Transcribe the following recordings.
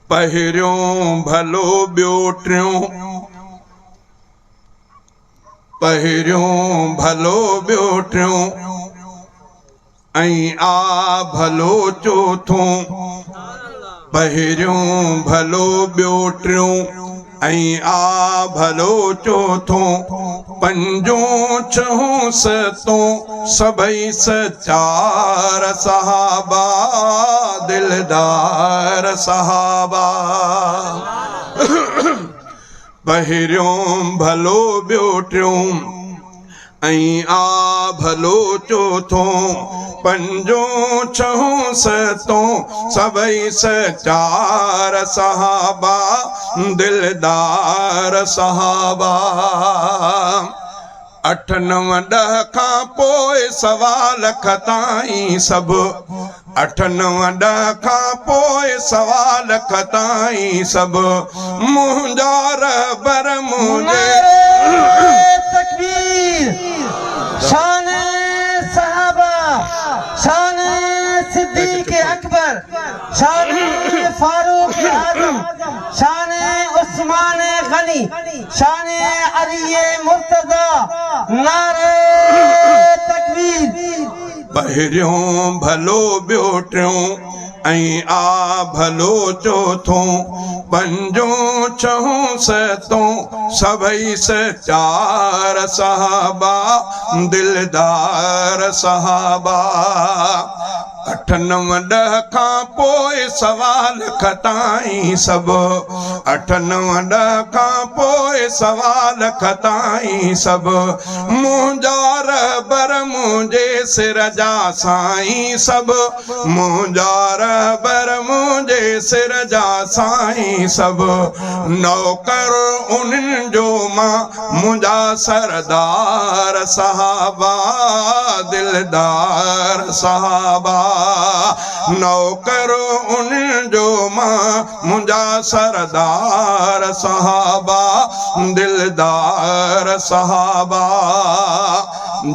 पहिरियों भलो ॿियो टियों, पहिरियों भलो ॿियो टियों, ऐं आ भलो चोथों। पहिरियों भलो ॿियो टियों, ऐं आ भलो चोथों। पंजों छहों सतों सभई सचार सहाबा, दिलदार सहाबा। पहिरियों भलो ॿियो टियों, ऐं आ भलो चोथों। पंजों छहों सतों सभई सचार सहाबा, दिलदार सहाबा। 8 9 10 खां पोइ सवा लख ताईं सभु, 8 9 10 खां पोइ सवा लख ताईं सभु मुंहिंजा रहबर मुंहिंजे। तकबीर। शान सहाबा, शान सिद्दीक अकबर, शान फारूक आजम, शान उस्मान गनी, शान अली मुर्तजा। नारे तकबीर। पहिरियों भलो ॿियो टियों, ऐं आ भलो चोथों। पंजों छहों सतों सभई सचार सहाबा, दिलदार सहाबा। 8 9 10 खां पोइ सवा लख ताईं सभु, 8 9 10 खां पोइ सवा लख ताईं सभु मुंहिंजा रहबर मुंहिंजे सिर जा साईं सभु, मुंहिंजा रहबर मुंहिंजे सिर जा साईं सभु। नौकर उन्हनि जो मां मुंहिंजा सरदार सहाबा, दिलदार सहाबा। नौकर उन्हनि जो मां मुंहिंजा सरदार सहाबा, दिलदार सहाबा।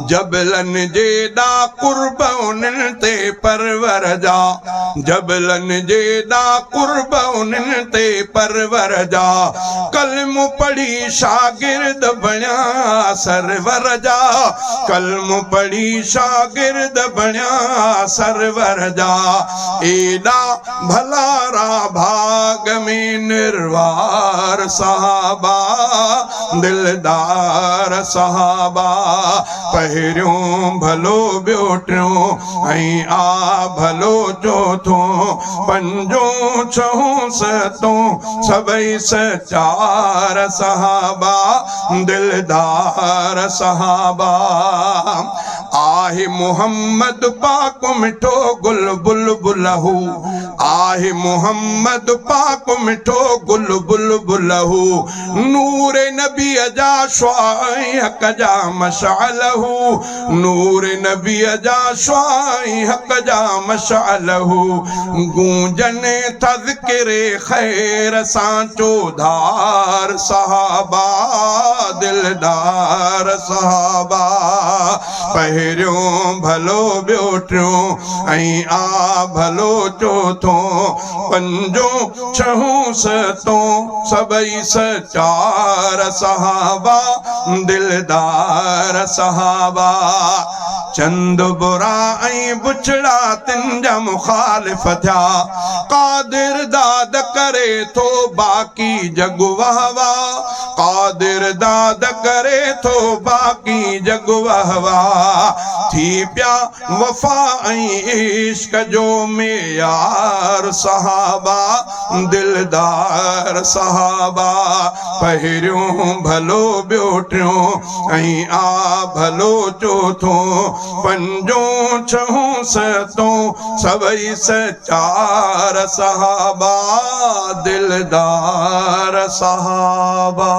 जबलनि जे ॾा कुर्ब उन्हनि ते परवर जा, जबलनि जे ॾा कुर्ब उन्हनि ते परवर जा। कलम पढ़ी शागिर्द बणिया सरवर जा, कलम पढ़ी शागिर्द बणिया सरवर जा। एॾा भलारा भाग में निर्वार सहाबा, दिलदार सहाबा। पहिरियों भलो ॿियो टियों, ऐं आ भलो चोथों। पंजों छहों सतों सभई सचार सहाबा, दिलदार सहाबा। आहे मोहम्मद पाक मिठो गुल बुलबुलहू, आहे मोहम्मद पाक मिठो गुल बुलबुलहू। नूर नबी जा शुआई हक जा मशालहू, नूर नबी जा शुआई हक जा मशालहू। गूंजने तज़किरे खैर सां चोधार सहाबा, दिलदार सहाबा। पहिरियों भलो ॿियो टियों, ऐं आ भलो चोथों। पंजों छहों सतों सभई सचार सहाबा, दिलदार सहाबा। चंद बुरा ऐं बुछड़ा तिन जा मुखालिफ़ थिया, कादिर दाद करे थो बाक़ी जग वहवा, कादिर दाद करे थो बाक़ी जग वहवा। थी पिया वफ़ा ऐं इश्क जो मेयार सहाबा, दिलदार सहाबा। पहिरियों भलो ॿियो टियों, ऐं आ भलो चोथों। पंजों छहों सतों सभई सचार सहाबा, दिलदार सहाबा।